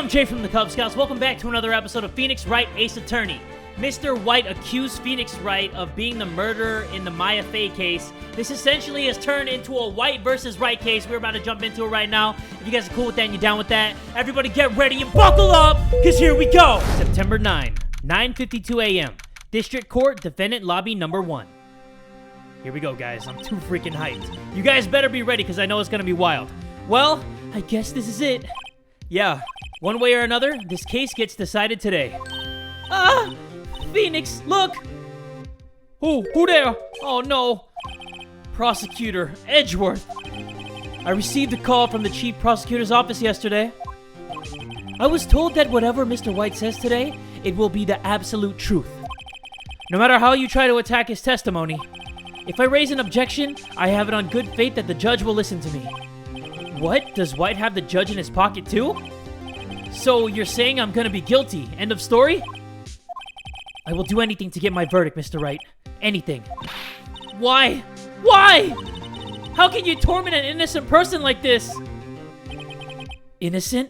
I'm Jay from the Kubz Scouts. Welcome back to another episode of Phoenix Wright, Ace Attorney. Mr. White accused Phoenix Wright of being the murderer in the Maya Fey case. This essentially has turned into a White versus Wright case. We're about to jump into it right now. If you guys are cool with that and you're down with that, everybody get ready and buckle up, because here we go! September 9, 9:52 a.m. District Court, Defendant Lobby Number 1. Here we go, guys. I'm too freaking hyped. You guys better be ready, because I know it's going to be wild. Well, I guess this is it. Yeah, one way or another, this case gets decided today. Ah! Phoenix, look! Who there? Oh no. Prosecutor Edgeworth. I received a call from the Chief Prosecutor's office yesterday. I was told that whatever Mr. White says today, it will be the absolute truth. No matter how you try to attack his testimony, if I raise an objection, I have it on good faith that the judge will listen to me. What? Does White have the judge in his pocket too? So you're saying I'm gonna be guilty? End of story? I will do anything to get my verdict, Mr. Wright. Anything. Why? Why? How can you torment an innocent person like this? Innocent?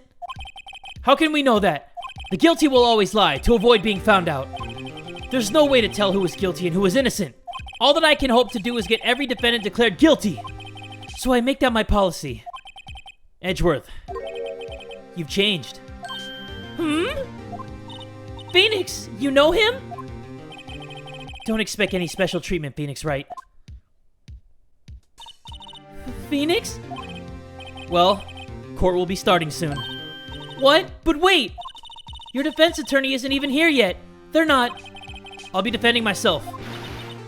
How can we know that? The guilty will always lie to avoid being found out. There's no way to tell who is guilty and who is innocent. All that I can hope to do is get every defendant declared guilty. So I make that my policy. Edgeworth, you've changed. Phoenix, you know him? Don't expect any special treatment, Phoenix Wright. Phoenix? Well, court will be starting soon. What? But wait! Your defense attorney isn't even here yet. They're not. I'll be defending myself.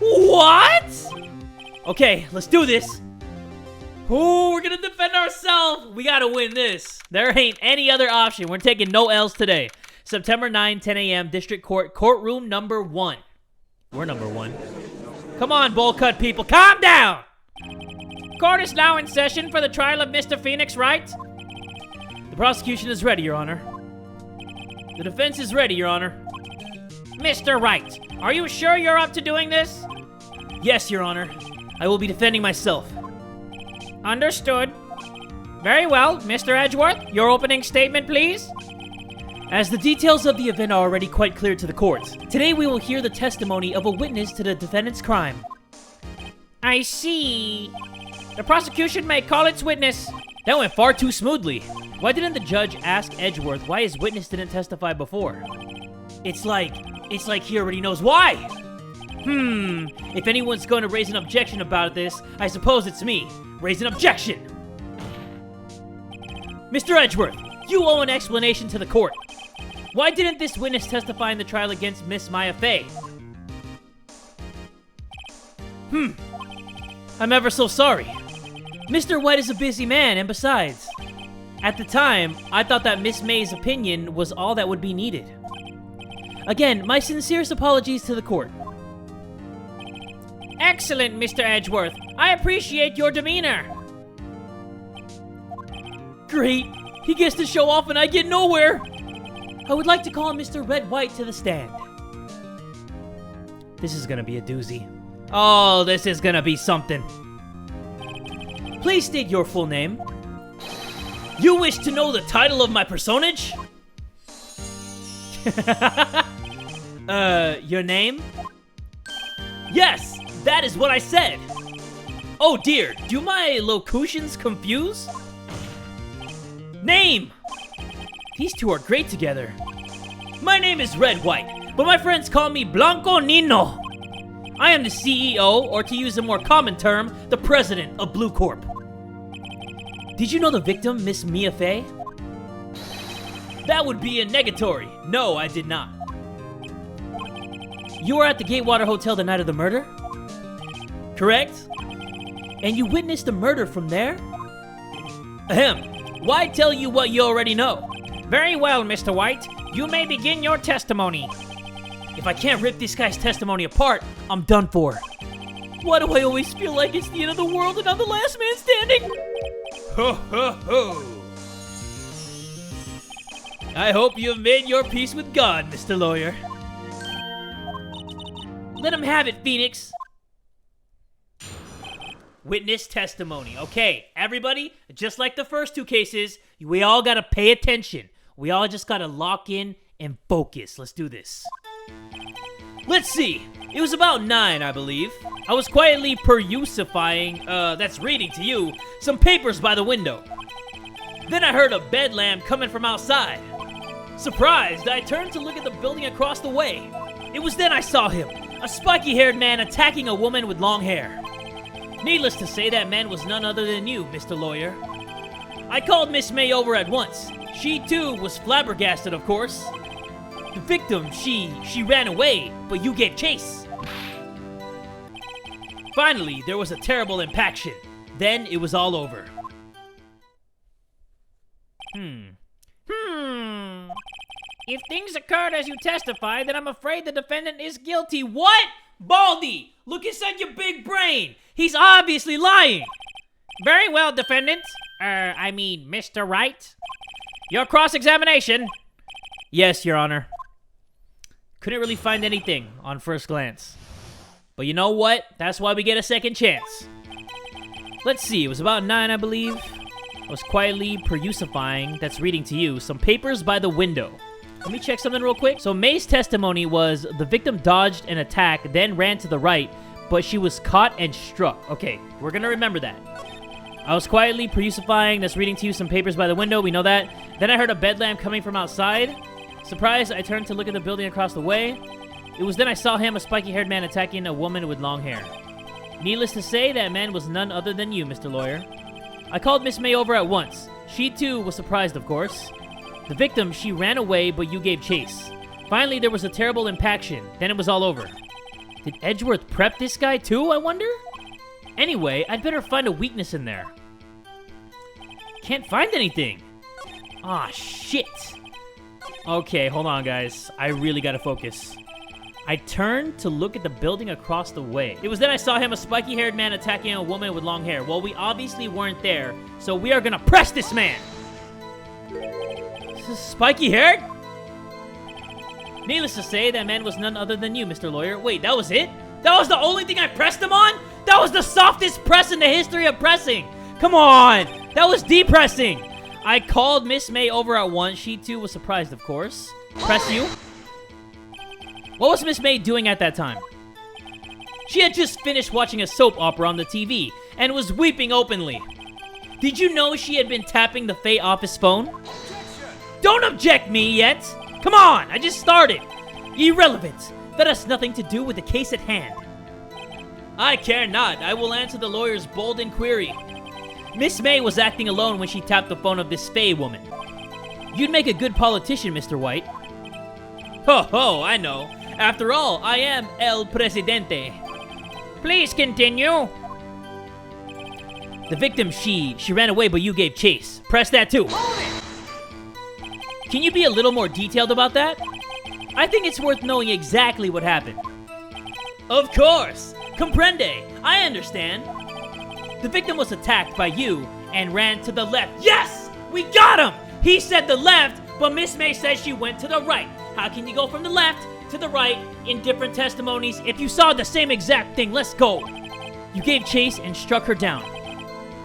What? Okay, let's do this. Ooh, we're gonna defend ourselves. We gotta win this. There ain't any other option. We're taking no L's today. September 9, 10 a.m., District Court, Courtroom Number 1. We're number 1. Come on, bowl cut people, calm down! Court is now in session for the trial of Mr. Phoenix Wright. The prosecution is ready, Your Honor. The defense is ready, Your Honor. Mr. Wright, are you sure you're up to doing this? Yes, Your Honor. I will be defending myself. Understood. Very well, Mr. Edgeworth, your opening statement, please. As the details of the event are already quite clear to the court, today we will hear the testimony of a witness to the defendant's crime. I see. The prosecution may call its witness. That went far too smoothly. Why didn't the judge ask Edgeworth why his witness didn't testify before? It's like he already knows why. If anyone's going to raise an objection about this, I suppose it's me. Raise an objection. Mr. Edgeworth, you owe an explanation to the court. Why didn't this witness testify in the trial against Miss Maya Fey? I'm ever so sorry. Mr. White is a busy man, and besides, at the time, I thought that Miss May's opinion was all that would be needed. Again, my sincerest apologies to the court. Excellent, Mr. Edgeworth. I appreciate your demeanor. Great. He gets to show off and I get nowhere. I would like to call Mr. Red White to the stand. This is gonna be a doozy. Oh, this is gonna be something. Please state your full name. You wish to know the title of my personage? Your name? Yes, that is what I said. Oh dear, do my locutions confuse? Name! These two are great together. My name is Red White, but my friends call me Blanco Nino. I am the CEO, or to use a more common term, the president of Blue Corp. Did you know the victim, Miss Mia Fey? That would be a negatory. No, I did not. You were at the Gatewater Hotel the night of the murder? Correct? And you witnessed the murder from there? Ahem. Why tell you what you already know? Very well, Mr. White. You may begin your testimony. If I can't rip this guy's testimony apart, I'm done for. Why do I always feel like it's the end of the world and I'm the last man standing? Ho, ho, ho. I hope you have made your peace with God, Mr. Lawyer. Let him have it, Phoenix. Witness testimony. Okay, everybody, just like the first two cases, we all gotta pay attention. We all just gotta lock in and focus. Let's do this. Let's see. It was about 9, I believe. I was quietly that's reading to you, some papers by the window. Then I heard a bedlam coming from outside. Surprised, I turned to look at the building across the way. It was then I saw him, a spiky-haired man attacking a woman with long hair. Needless to say, that man was none other than you, Mr. Lawyer. I called Miss May over at once. She, too, was flabbergasted, of course. The victim, she ran away, but you gave chase. Finally, there was a terrible impaction. Then it was all over. If things occurred as you testified, then I'm afraid the defendant is guilty. What? Baldy! Look inside your big brain! He's obviously lying! Very well, defendant. Mr. Wright. Your cross-examination. Yes, Your Honor. Couldn't really find anything on first glance. But you know what? That's why we get a second chance. Let's see, it was about 9, I believe. I was quietly that's reading to you, some papers by the window. Let me check something real quick. So May's testimony was the victim dodged an attack, then ran to the right, but she was caught and struck. Okay, we're gonna remember that. I was quietly that's reading to you some papers by the window. We know that. Then I heard a bedlam coming from outside. Surprised, I turned to look at the building across the way. It was then I saw him, a spiky-haired man, attacking a woman with long hair. Needless to say, that man was none other than you, Mr. Lawyer. I called Miss May over at once. She, too, was surprised, of course. The victim, she ran away, but you gave chase. Finally, there was a terrible impaction. Then it was all over. Did Edgeworth prep this guy, too, I wonder? Anyway, I'd better find a weakness in there. Can't find anything. Aw, shit. Okay, hold on, guys. I really gotta focus. I turned to look at the building across the way. It was then I saw him, a spiky-haired man, attacking a woman with long hair. Well, we obviously weren't there, so we are gonna press this man. Spiky-haired? Needless to say, that man was none other than you, Mr. Lawyer. Wait, that was it? That was the only thing I pressed him on? That was the softest press in the history of pressing. Come on. That was depressing. I called Miss May over at once. She, too, was surprised, of course. Press you? What was Miss May doing at that time? She had just finished watching a soap opera on the TV and was weeping openly. Did you know she had been tapping the Fay office phone? Don't object me yet! Come on, I just started! Irrelevant! That has nothing to do with the case at hand. I care not. I will answer the lawyer's bold inquiry. Miss May was acting alone when she tapped the phone of this Fay woman. You'd make a good politician, Mr. White. Ho ho, I know. After all, I am El Presidente. Please continue. The victim, she ran away, but you gave chase. Press that too. Can you be a little more detailed about that? I think it's worth knowing exactly what happened. Of course. Comprende. I understand. The victim was attacked by you and ran to the left. Yes! We got him! He said the left, but Miss May says she went to the right. How can you go from the left to the right in different testimonies if you saw the same exact thing? Let's go. You gave chase and struck her down.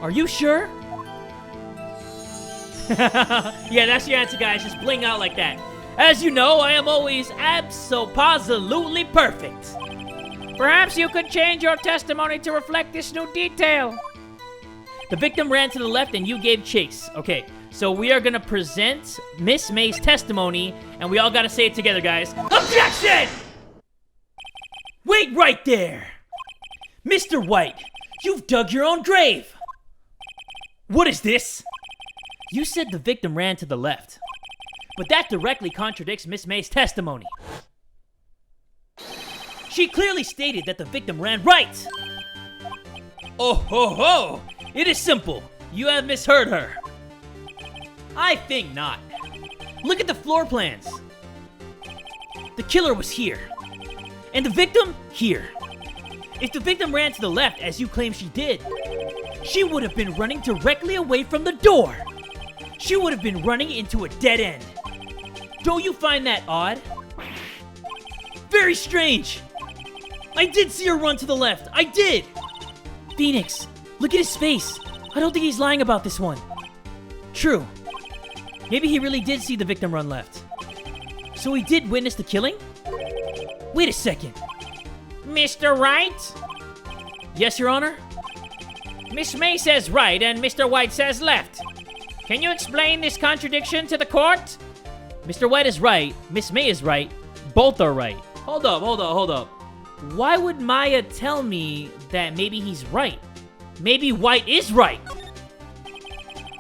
Are you sure? Yeah, that's your answer, guys. Just bling out like that. As you know, I am always abso-positively perfect. Perhaps you could change your testimony to reflect this new detail. The victim ran to the left and you gave chase. Okay, so we are gonna present Miss May's testimony, and we all gotta say it together, guys. Objection! Wait right there! Mr. White, you've dug your own grave! What is this? You said the victim ran to the left, but that directly contradicts Miss May's testimony. She clearly stated that the victim ran right! Oh ho ho! It is simple. You have misheard her. I think not. Look at the floor plans. The killer was here, and the victim here. If the victim ran to the left, as you claim she did, she would have been running directly away from the door. She would have been running into a dead end. Don't you find that odd? Very strange. I did see her run to the left. I did. Phoenix, look at his face. I don't think he's lying about this one. True. Maybe he really did see the victim run left. So he did witness the killing? Wait a second. Mr. Wright? Yes, Your Honor? Miss May says right and Mr. White says left. Can you explain this contradiction to the court? Mr. White is right. Miss May is right. Both are right. Hold up. Why would Maya tell me that maybe he's right? Maybe White is right.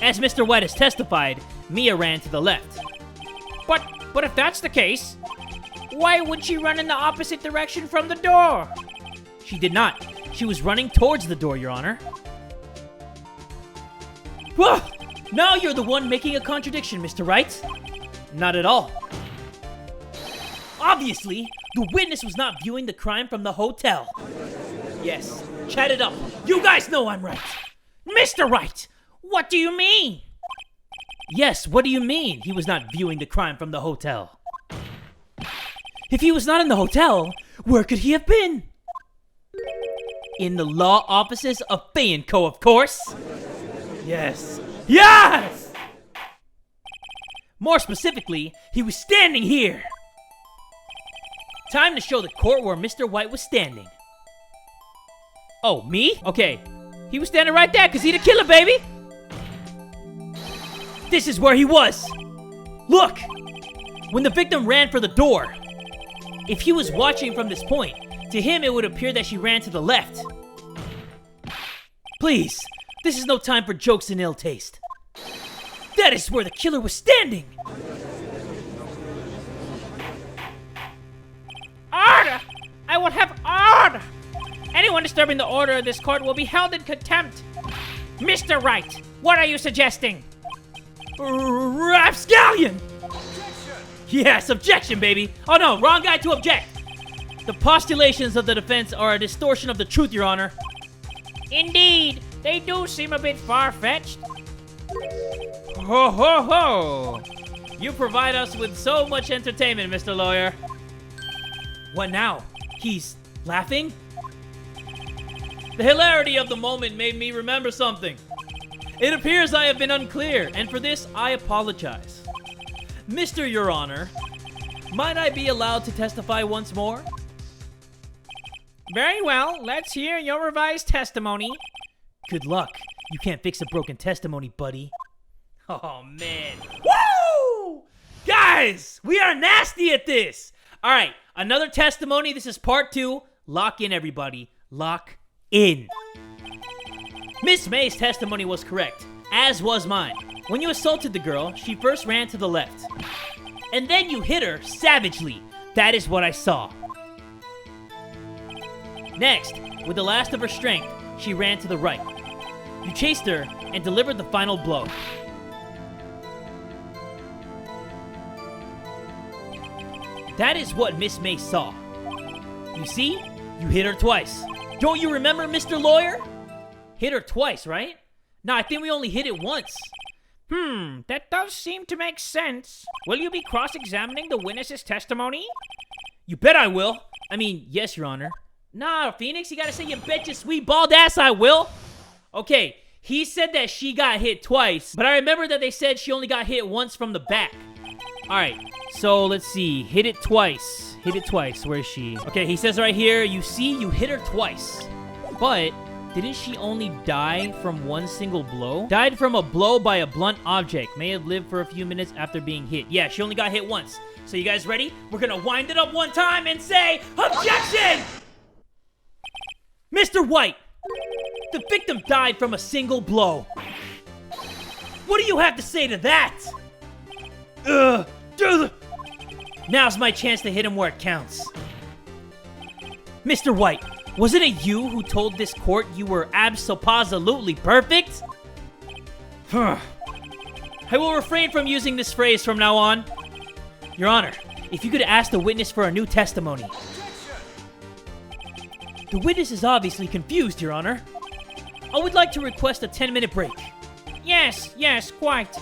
As Mr. White has testified, Mia ran to the left. But if that's the case, why would she run in the opposite direction from the door? She did not. She was running towards the door, Your Honor. Whoa! Now you're the one making a contradiction, Mr. Wright. Not at all. Obviously, the witness was not viewing the crime from the hotel. Yes, chat it up. You guys know I'm right. Mr. Wright, what do you mean? Yes, what do you mean he was not viewing the crime from the hotel? If he was not in the hotel, where could he have been? In the law offices of Fay & Co., of course. Yes. Yes! More specifically, he was standing here. Time to show the court where Mr. White was standing. Oh, me? Okay. He was standing right there because he the killer, baby. This is where he was. Look! When the victim ran for the door, if he was watching from this point, to him it would appear that she ran to the left. Please, this is no time for jokes and ill taste. That is where the killer was standing. Order! I will have order! Anyone disturbing the order of this court will be held in contempt. Mr. Wright, what are you suggesting? Rapscallion! Yes, objection, baby. Oh no, wrong guy to object. The postulations of the defense are a distortion of the truth, Your Honor. Indeed, they do seem a bit far-fetched. Ho ho ho! You provide us with so much entertainment, Mr. Lawyer. What now? He's laughing? The hilarity of the moment made me remember something. It appears I have been unclear, and for this, I apologize. Mr. Your Honor, might I be allowed to testify once more? Very well, let's hear your revised testimony. Good luck. You can't fix a broken testimony, buddy. Oh, man. Woo! Guys, we are nasty at this. All right, another testimony. This is part 2. Lock in, everybody. Lock in. Miss May's testimony was correct, as was mine. When you assaulted the girl, she first ran to the left. And then you hit her savagely. That is what I saw. Next, with the last of her strength, she ran to the right. You chased her and delivered the final blow. That is what Miss May saw. You see? You hit her twice. Don't you remember, Mr. Lawyer? Hit her twice, right? No, I think we only hit it once. That does seem to make sense. Will you be cross-examining the witness's testimony? You bet I will. I mean, yes, Your Honor. Nah, Phoenix, you gotta say you bet your sweet bald ass I will. Okay, he said that she got hit twice, but I remember that they said she only got hit once from the back. Alright, so let's see. Hit it twice. Hit it twice. Where is she? Okay, he says right here, you see, you hit her twice. But didn't she only die from one single blow? Died from a blow by a blunt object. May have lived for a few minutes after being hit. Yeah, she only got hit once. So you guys ready? We're gonna wind it up one time and say, objection! Mr. White, the victim died from a single blow. What do you have to say to that? Now's my chance to hit him where it counts. Mr. White, wasn't it you who told this court you were abso-positively perfect? I will refrain from using this phrase from now on. Your Honor, if you could ask the witness for a new testimony. The witness is obviously confused, Your Honor. I would like to request a 10-minute break. Yes, quite.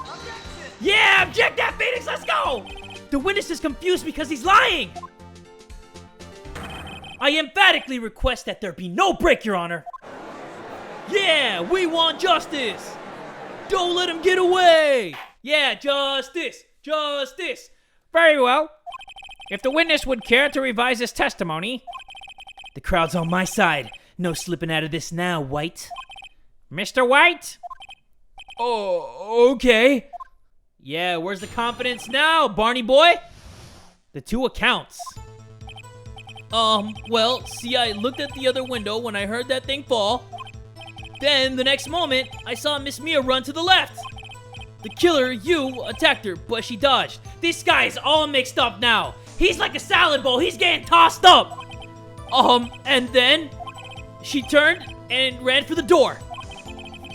Yeah, object that, Phoenix, let's go! The witness is confused because he's lying! I emphatically request that there be no break, Your Honor. Yeah, we want justice! Don't let him get away! Yeah, justice! Justice! Very well. If the witness would care to revise his testimony. The crowd's on my side. No slipping out of this now, White. Mr. White? Oh, okay. Yeah, where's the confidence now, Barney boy? The 2 accounts. Well, see, I looked at the other window when I heard that thing fall. Then, the next moment, I saw Miss Mia run to the left. The killer, you, attacked her, but she dodged. This guy's all mixed up now. He's like a salad bowl. He's getting tossed up. And then she turned and ran for the door.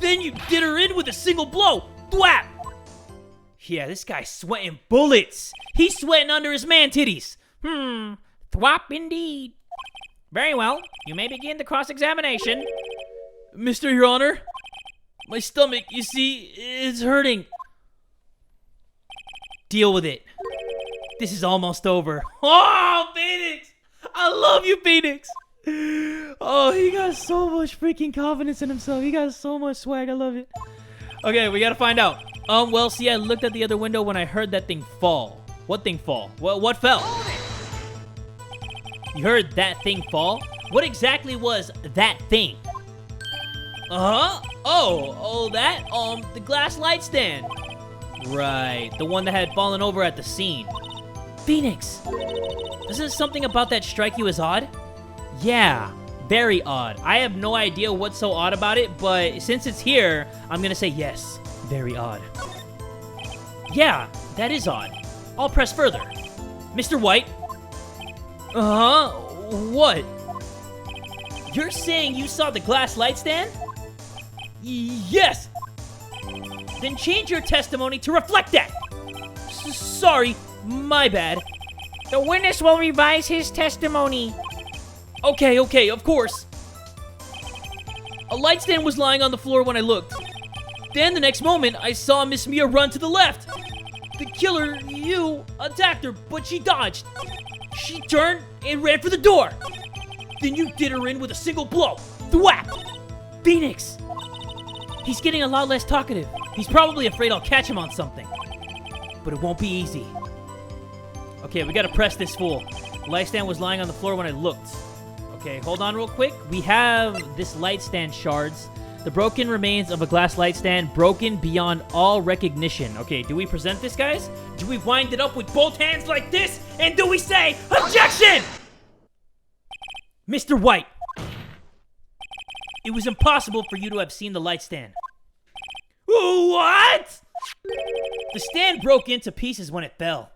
Then you did her in with a single blow. Thwap! Yeah, this guy's sweating bullets. He's sweating under his man titties. Thwap indeed. Very well. You may begin the cross-examination. Mr. Your Honor, my stomach, you see, is hurting. Deal with it. This is almost over. Oh, Phoenix! I love you, Phoenix! Oh, he got so much freaking confidence in himself. He got so much swag. I love it. Okay, we gotta find out. Well, see, I looked at the other window when I heard that thing fall. What thing fall? What fell? You heard that thing fall? What exactly was that thing? Oh, that? The glass light stand. Right, the one that had fallen over at the scene. Phoenix, doesn't something about that strike you as odd? Yeah, very odd. I have no idea what's so odd about it, but since it's here, I'm gonna say yes, very odd. Yeah, that is odd. I'll press further. Mr. White? What? You're saying you saw the glass light stand? Yes! Then change your testimony to reflect that! Sorry, my bad. The witness will revise his testimony. Okay, of course. A light stand was lying on the floor when I looked. Then the next moment, I saw Miss Mia run to the left. The killer, you, attacked her, but she dodged. She turned and ran for the door. Then you did her in with a single blow. Thwap! Phoenix! He's getting a lot less talkative. He's probably afraid I'll catch him on something. But it won't be easy. Okay, we gotta press this fool. The light stand was lying on the floor when I looked. Okay, hold on real quick. We have this light stand shards. The broken remains of a glass light stand, broken beyond all recognition. Okay, do we present this, guys? Do we wind it up with both hands like this? And do we say, objection? Mr. White, it was impossible for you to have seen the light stand. What? The stand broke into pieces when it fell.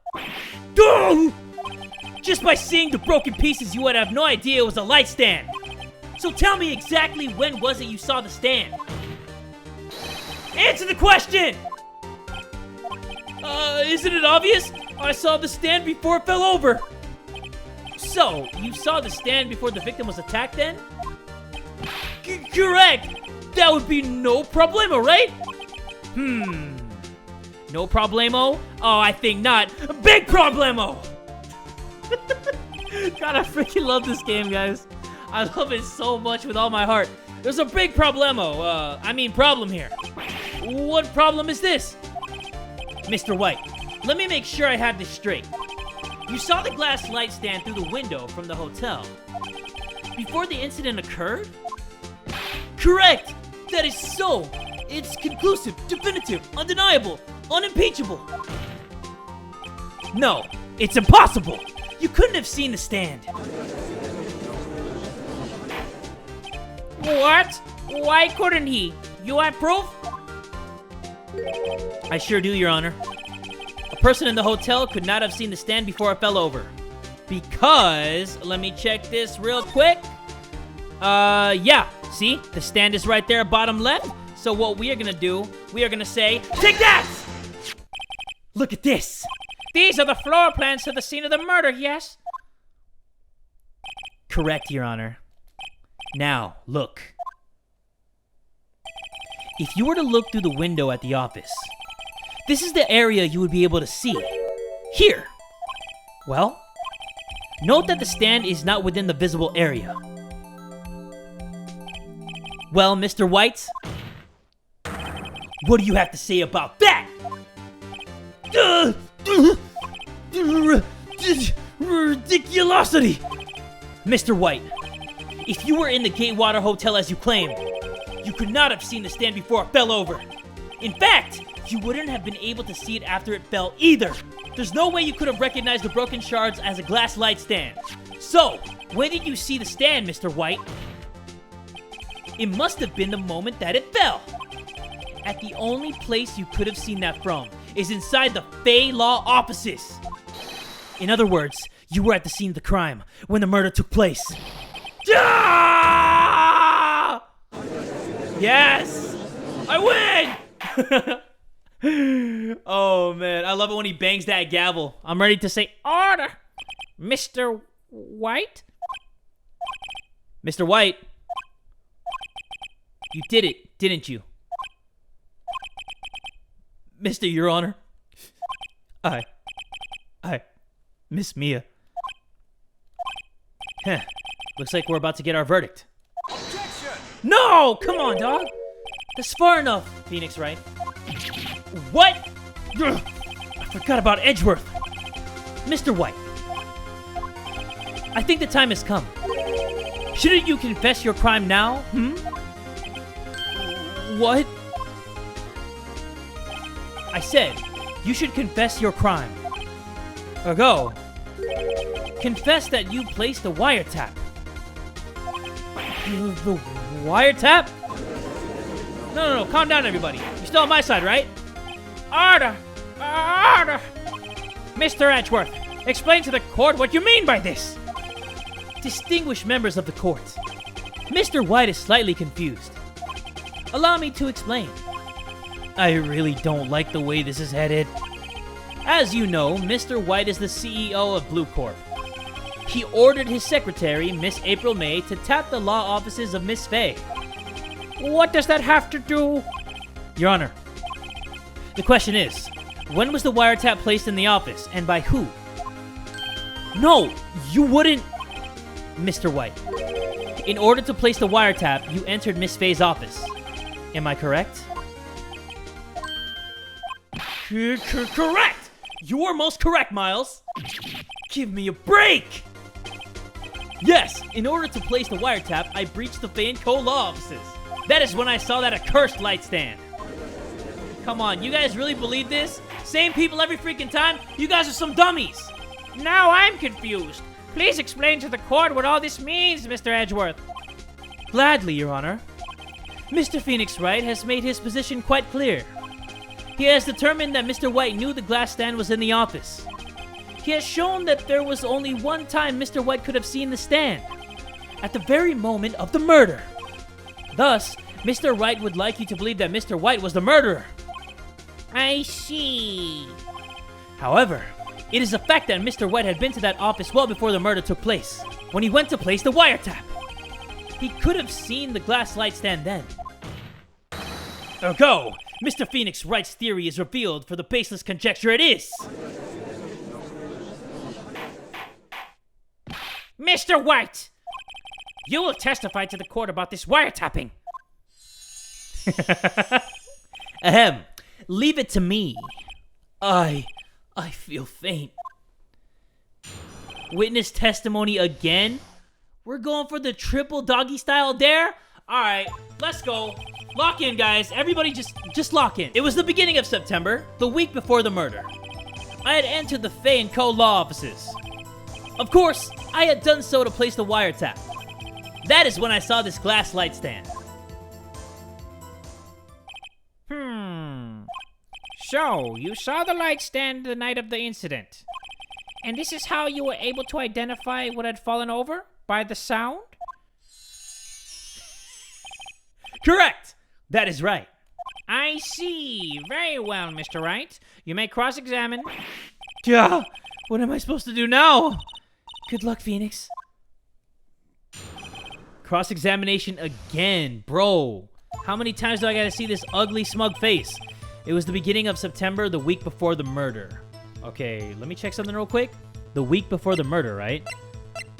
Just by seeing the broken pieces, you would have no idea it was a light stand. So tell me exactly when was it you saw the stand? Answer the question! Isn't it obvious? I saw the stand before it fell over. So, you saw the stand before the victim was attacked then? Correct! That would be no problemo, right? No problemo? Oh, I think not. Big problemo! God, I freaking love this game, guys. I love it so much with all my heart. There's a big problem here. What problem is this? Mr. White, let me make sure I have this straight. You saw the glass light stand through the window from the hotel before the incident occurred? Correct! That is so! It's conclusive, definitive, undeniable, unimpeachable. No, it's impossible! You couldn't have seen the stand. What? Why couldn't he? You have proof? I sure do, Your Honor. A person in the hotel could not have seen the stand before it fell over. Because, let me check this real quick. Yeah, see? The stand is right there, bottom left. So what we are gonna do, we are gonna say, take that! Look at this. These are the floor plans to the scene of the murder, yes? Correct, Your Honor. Now, look. If you were to look through the window at the office, this is the area you would be able to see. Here. Well, note that the stand is not within the visible area. Well, Mr. White, what do you have to say about that? velocity! Mr. White, if you were in the Gatewater Hotel as you claimed, you could not have seen the stand before it fell over. In fact, you wouldn't have been able to see it after it fell either. There's no way you could have recognized the broken shards as a glass light stand. So, when did you see the stand, Mr. White? It must have been the moment that it fell. At the only place you could have seen that from is inside the Fey Law offices. In other words, you were at the scene of the crime when the murder took place. Ah! Yes! I win! Oh, man. I love it when he bangs that gavel. I'm ready to say, Order! Mr. White? Mr. White, you did it, didn't you? Mr. Your Honor, I, Miss Mia. Huh. Looks like we're about to get our verdict. Objection! No! Come on, dog. That's far enough, Phoenix Wright. What? Ugh, I forgot about Edgeworth. Mr. White, I think the time has come. Shouldn't you confess your crime now? What? I said, you should confess your crime. Or go. Confess that you placed the wiretap. The wiretap? No, calm down, everybody. You're still on my side, right? Order! Order! Mr. Edgeworth, explain to the court what you mean by this. Distinguished members of the court, Mr. White is slightly confused. Allow me to explain. I really don't like the way this is headed. As you know, Mr. White is the CEO of Blue Corp. He ordered his secretary, Miss April May, to tap the law offices of Miss Faye. What does that have to do? Your Honor, the question is, when was the wiretap placed in the office, and by who? No, you wouldn't... Mr. White, in order to place the wiretap, you entered Miss Faye's office. Am I correct? Correct! You are most correct, Miles. Give me a break! Yes, in order to place the wiretap, I breached the Fey & Co. law offices. That is when I saw that accursed light stand. Come on, you guys really believe this? Same people every freaking time? You guys are some dummies! Now I'm confused. Please explain to the court what all this means, Mr. Edgeworth. Gladly, Your Honor. Mr. Phoenix Wright has made his position quite clear. He has determined that Mr. White knew the glass stand was in the office. He has shown that there was only one time Mr. White could have seen the stand. At the very moment of the murder. Thus, Mr. Wright would like you to believe that Mr. White was the murderer. I see. However, it is a fact that Mr. White had been to that office well before the murder took place, when he went to place the wiretap. He could have seen the glass light stand then. Ergo, Mr. Phoenix Wright's theory is revealed for the baseless conjecture it is. Mr. White! You will testify to the court about this wiretapping. Ahem. Leave it to me. I feel faint. Witness testimony again? We're going for the triple doggy style dare? Alright, let's go. Lock in, guys. Everybody just lock in. It was the beginning of September, the week before the murder. I had entered the Fey & Co. law offices. Of course, I had done so to place the wiretap. That is when I saw this glass light stand. So, you saw the light stand the night of the incident. And this is how you were able to identify what had fallen over? By the sound? Correct! That is right. I see. Very well, Mr. Wright. You may cross-examine. Yeah, what am I supposed to do now? Good luck, Phoenix. Cross-examination again, bro. How many times do I gotta see this ugly, smug face? It was the beginning of September, the week before the murder. Okay, let me check something real quick. The week before the murder, right?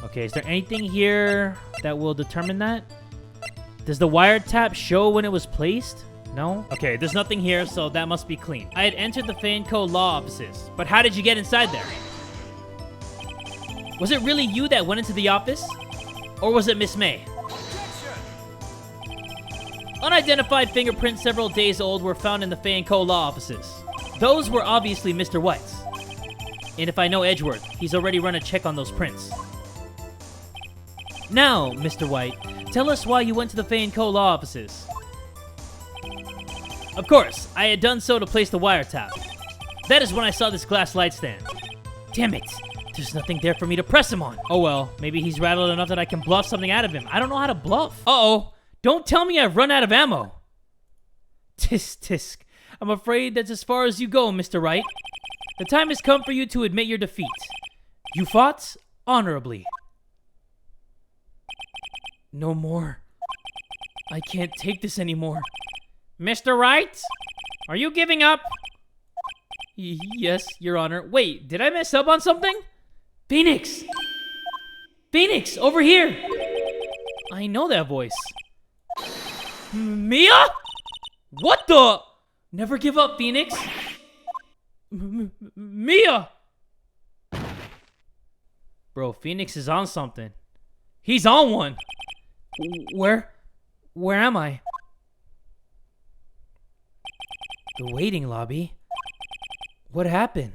Okay, is there anything here that will determine that? Does the wiretap show when it was placed? No? Okay, there's nothing here, so that must be clean. I had entered the Fey & Co. law offices, but how did you get inside there? Was it really you that went into the office? Or was it Miss May? Unidentified fingerprints several days old were found in the Fei & Co. law offices. Those were obviously Mr. White's. And if I know Edgeworth, he's already run a check on those prints. Now, Mr. White, tell us why you went to the Fei & Co. law offices. Of course, I had done so to place the wiretap. That is when I saw this glass light stand. Damn it, there's nothing there for me to press him on. Oh well, maybe he's rattled enough that I can bluff something out of him. I don't know how to bluff. Uh-oh, don't tell me I've run out of ammo. Tisk, tisk. I'm afraid that's as far as you go, Mr. Wright. The time has come for you to admit your defeat. You fought honorably. No more. I can't take this anymore. Mr. Wright? Are you giving up? Yes, Your Honor. Wait, did I mess up on something? Phoenix! Phoenix, over here! I know that voice. Mia? What the? Never give up, Phoenix. Mia! Bro, Phoenix is on something. He's on one. Where am I? The waiting lobby? What happened?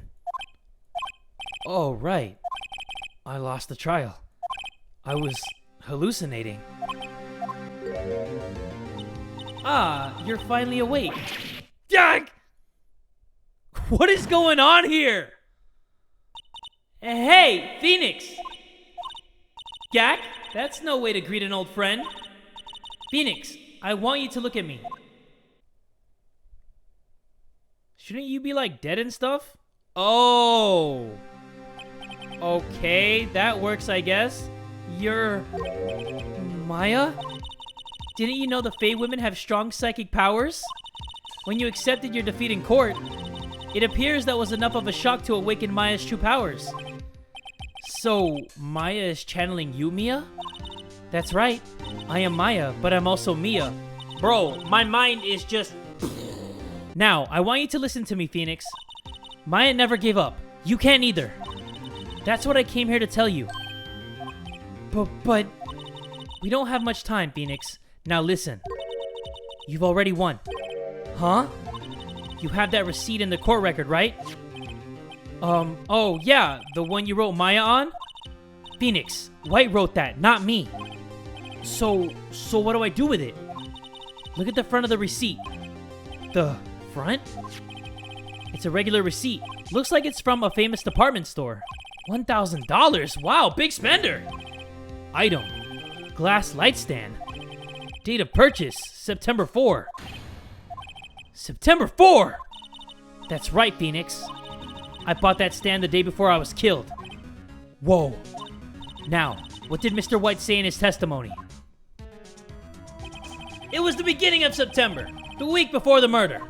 Oh, right. I lost the trial. I was hallucinating. Ah, you're finally awake. Gag! What is going on here? Hey, Phoenix! Gak, that's no way to greet an old friend. Phoenix, I want you to look at me. Shouldn't you be like dead and stuff? Oh. Okay, that works, I guess. You're Maya? Didn't you know the Fey women have strong psychic powers? When you accepted your defeat in court, it appears that was enough of a shock to awaken Maya's true powers. So, Maya is channeling you, Mia? That's right. I am Maya, but I'm also Mia. Bro, my mind is just... Now, I want you to listen to me, Phoenix. Maya never gave up. You can't either. That's what I came here to tell you. But... We don't have much time, Phoenix. Now listen. You've already won. Huh? You have that receipt in the court record, right? Oh yeah, the one you wrote Maya on? Phoenix, White wrote that, not me. So what do I do with it? Look at the front of the receipt. The front? It's a regular receipt. Looks like it's from a famous department store. $1,000, wow, big spender. Item, glass light stand. Date of purchase, September 4. September 4! That's right, Phoenix. I bought that stand the day before I was killed. Whoa. Now, what did Mr. White say in his testimony? It was the beginning of September, the week before the murder.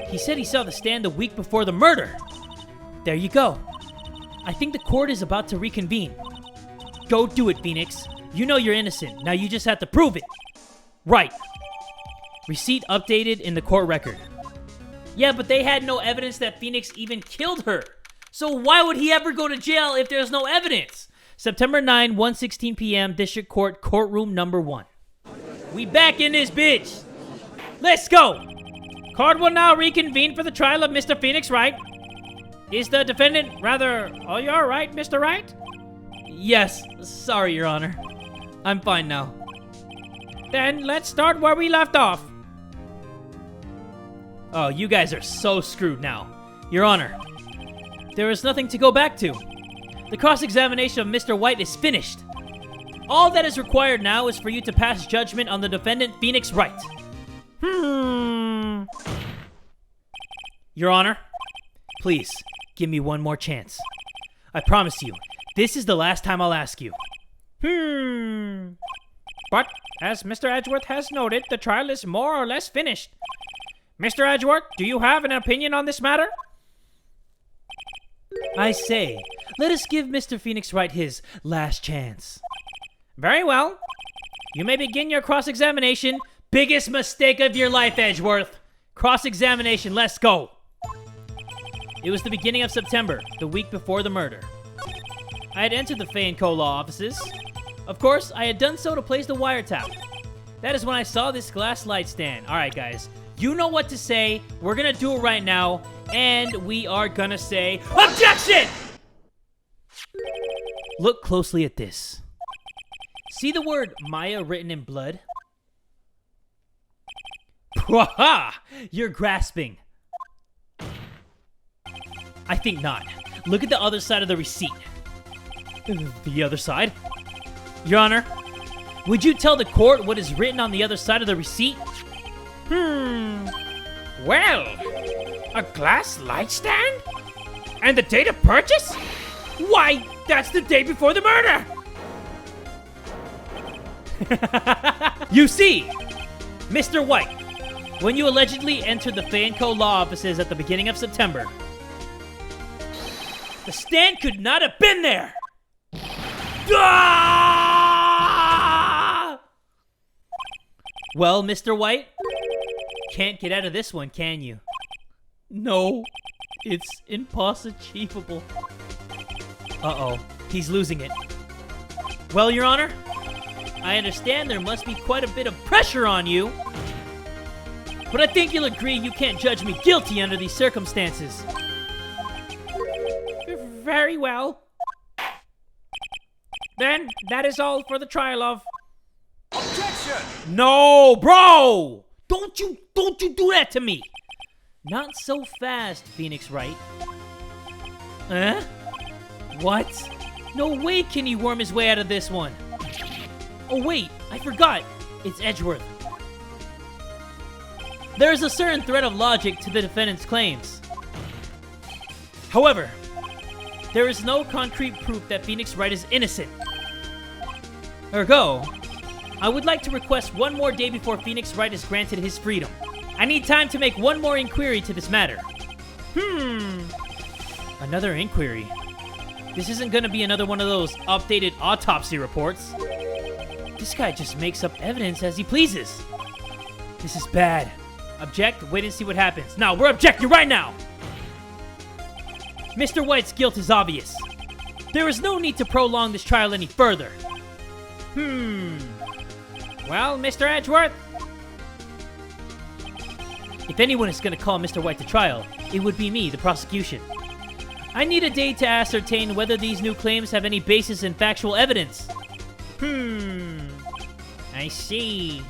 He said he saw the stand the week before the murder. There you go. I think the court is about to reconvene. Go do it, Phoenix. You know you're innocent. Now you just have to prove it. Right. Receipt updated in the court record. Yeah, but they had no evidence that Phoenix even killed her. So why would he ever go to jail if there's no evidence? September 9, 1:16 p.m., District Court, courtroom number 1. We back in this bitch. Let's go. Court will now reconvene for the trial of Mr. Phoenix Wright. Is the defendant rather... Are you alright, Mr. Wright? Yes, sorry, Your Honor. I'm fine now. Then let's start where we left off. Oh, you guys are so screwed now. Your Honor, there is nothing to go back to. The cross-examination of Mr. White is finished. All that is required now is for you to pass judgment on the defendant, Phoenix Wright. Your Honor, please, give me one more chance. I promise you, this is the last time I'll ask you. But, as Mr. Edgeworth has noted, the trial is more or less finished. Mr. Edgeworth, do you have an opinion on this matter? I say, let us give Mr. Phoenix Wright his last chance. Very well. You may begin your cross-examination. Biggest mistake of your life, Edgeworth. Cross-examination, let's go. It was the beginning of September, the week before the murder. I had entered the Fay & Co. law offices. Of course, I had done so to place the wiretap. That is when I saw this glass light stand. Alright guys, you know what to say. We're gonna do it right now, and we are gonna say OBJECTION! Look closely at this. See the word Maya written in blood? Waha! You're grasping. I think not. Look at the other side of the receipt. The other side? Your Honor, would you tell the court what is written on the other side of the receipt? Well, a glass light stand? And the date of purchase? Why, that's the day before the murder! You see, Mr. White, when you allegedly entered the Fay & Co. law offices at the beginning of September, the stand could not have been there! Ah! Well, Mr. White, can't get out of this one, can you? No, it's impossible. Uh-oh, he's losing it. Well, Your Honor, I understand there must be quite a bit of pressure on you, but I think you'll agree you can't judge me guilty under these circumstances. Very well. Then, that is all for the trial of... Objection! No, bro! Don't you do that to me! Not so fast, Phoenix Wright. Huh? What? No way can he worm his way out of this one. Oh wait, I forgot. It's Edgeworth. There is a certain thread of logic to the defendant's claims. However, there is no concrete proof that Phoenix Wright is innocent. Ergo, I would like to request one more day before Phoenix Wright is granted his freedom. I need time to make one more inquiry to this matter. Another inquiry? This isn't gonna be another one of those updated autopsy reports. This guy just makes up evidence as he pleases. This is bad. Object, wait and see what happens. Now, we're objecting right now! Mr. White's guilt is obvious. There is no need to prolong this trial any further. Well, Mr. Edgeworth? If anyone is going to call Mr. White to trial, it would be me, the prosecution. I need a day to ascertain whether these new claims have any basis in factual evidence. I see.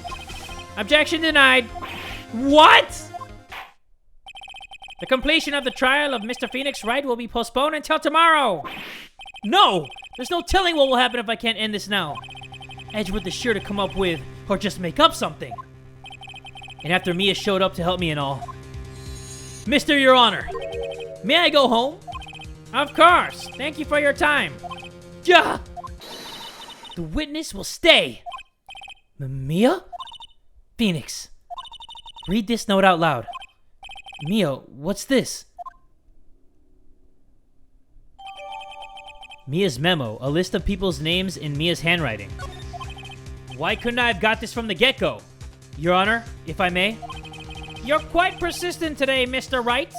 Objection denied. What? The completion of the trial of Mr. Phoenix Wright will be postponed until tomorrow. No! There's no telling what will happen if I can't end this now. Edgeworth is sure to come up with, or just make up something. And after Mia showed up to help me and all. Mr. Your Honor, may I go home? Of course. Thank you for your time. Yeah! The witness will stay. Mia? Phoenix, read this note out loud. Mia, what's this? Mia's memo, a list of people's names in Mia's handwriting. Why couldn't I have got this from the get-go? Your Honor, if I may? You're quite persistent today, Mr. Wright.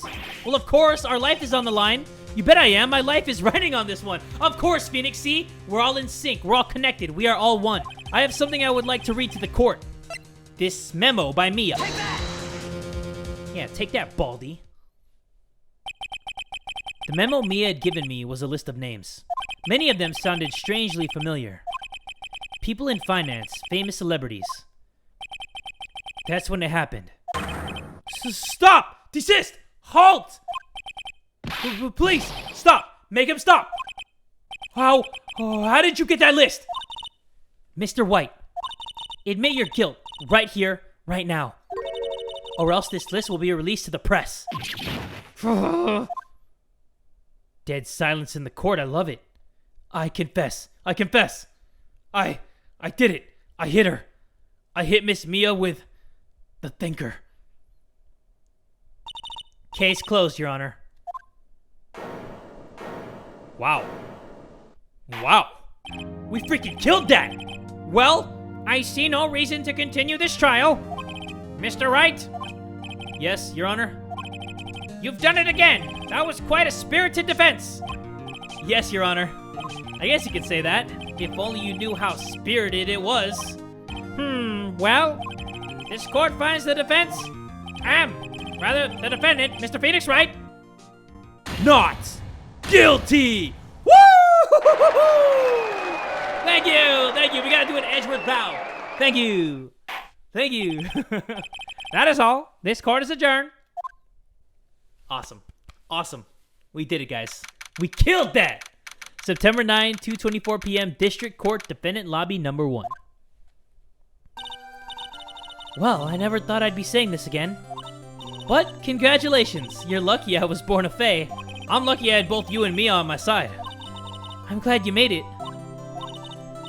Well, of course, our life is on the line. You bet I am. My life is riding on this one. Of course, Phoenix, see? We're all in sync. We're all connected. We are all one. I have something I would like to read to the court. This memo by Mia. Take that! Yeah, take that, Baldy. The memo Mia had given me was a list of names. Many of them sounded strangely familiar. People in finance, famous celebrities. That's when it happened. Stop! Desist! Halt! Please, stop! Make him stop! How did you get that list? Mr. White, admit your guilt right here, right now. Or else this list will be released to the press. Dead silence in the court, I love it. I confess. I did it. I hit her. I hit Miss Mia with the thinker. Case closed, Your Honor. Wow. We freaking killed that! Well, I see no reason to continue this trial. Mr. Wright? Yes, Your Honor? You've done it again. That was quite a spirited defense. Yes, Your Honor. I guess you could say that. If only you knew how spirited it was. Well, this court finds the defense, the defendant, Mr. Phoenix Wright, Not guilty! Woo! Thank you! Thank you! We gotta do an Edgeworth bow. Thank you! Thank you! That is all. This court is adjourned. Awesome. Awesome. We did it, guys. We killed that! September 9, 2:24 p.m. District Court Defendant Lobby Number 1. Well, I never thought I'd be saying this again. But congratulations. You're lucky I was born a Fae. I'm lucky I had both you and Mia on my side. I'm glad you made it.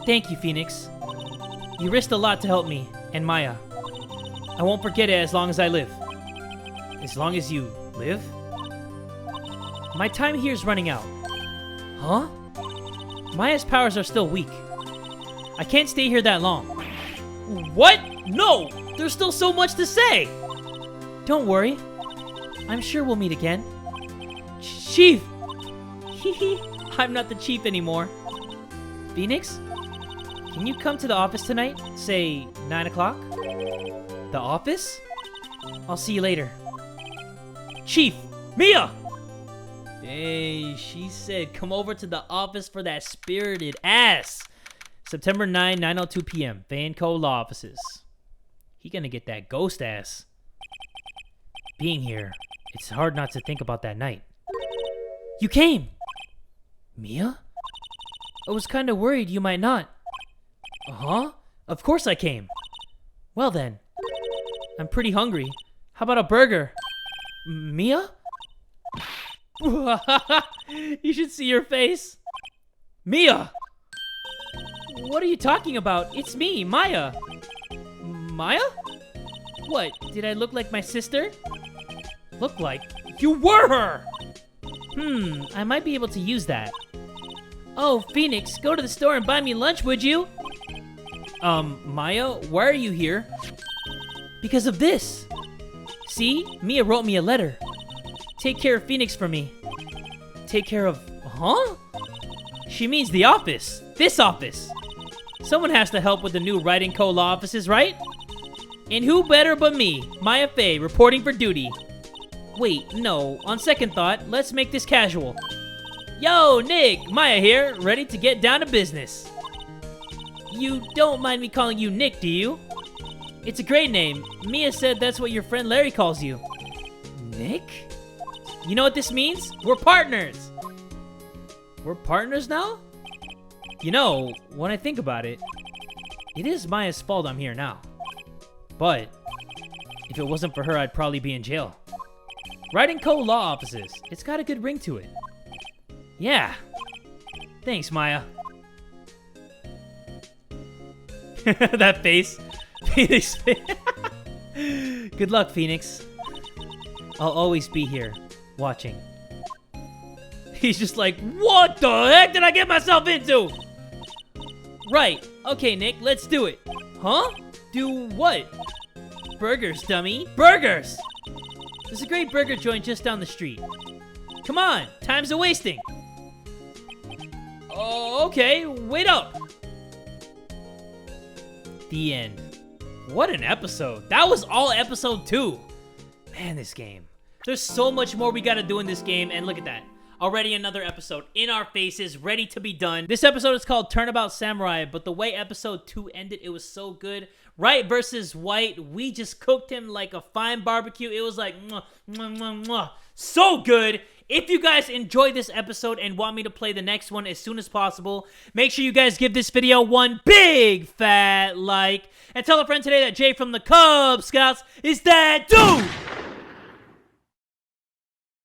Thank you, Phoenix. You risked a lot to help me and Maya. I won't forget it as long as I live. As long as you live? My time here is running out. Huh? Maya's powers are still weak. I can't stay here that long. What? No! There's still so much to say! Don't worry. I'm sure we'll meet again. Chief! Hehe, I'm not the chief anymore. Phoenix? Can you come to the office tonight? Say, 9 o'clock? The office? I'll see you later. Chief! Mia! Hey, she said come over to the office for that spirited ass. September 9, 9:02 p.m. Vanco Law Offices. He gonna get that ghost ass. Being here, it's hard not to think about that night. You came! Mia? I was kinda worried you might not. Uh-huh? Of course I came. Well then. I'm pretty hungry. How about a burger? Mia? You should see your face. Mia! What are you talking about? It's me, Maya. Maya? What, did I look like my sister? Look like? You were her! I might be able to use that. Oh, Phoenix, go to the store and buy me lunch, would you? Maya, why are you here? Because of this. See, Mia wrote me a letter. Take care of Phoenix for me. Take care of... Huh? She means the office. This office. Someone has to help with the new Wright & Co. law offices, right? And who better but me, Maya Fey, reporting for duty. Wait, no. On second thought, let's make this casual. Yo, Nick! Maya here, ready to get down to business. You don't mind me calling you Nick, do you? It's a great name. Mia said that's what your friend Larry calls you. Nick? You know what this means? We're partners! We're partners now? You know, when I think about it, it is Maya's fault I'm here now. But, if it wasn't for her, I'd probably be in jail. Wright & Co. law offices. It's got a good ring to it. Yeah. Thanks, Maya. That face. Phoenix face. Good luck, Phoenix. I'll always be here, watching. He's just like, what the heck did I get myself into? Right. Okay, Nick, let's do it. Huh? Do what? Burgers, dummy. Burgers! There's a great burger joint just down the street. Come on, time's a wasting. Oh, okay, wait up. The end. What an episode. That was all episode 2. Man, this game. There's so much more we gotta do in this game, and look at that. Already another episode in our faces, ready to be done. This episode is called Turnabout Samurai, but the way episode 2 ended, it was so good. Wright versus White, we just cooked him like a fine barbecue. It was like, mwah, mwah, mwah, mwah. So good. If you guys enjoyed this episode and want me to play the next one as soon as possible, make sure you guys give this video one big fat like. And tell a friend today that Jay from the Kubz Scouts is that dude!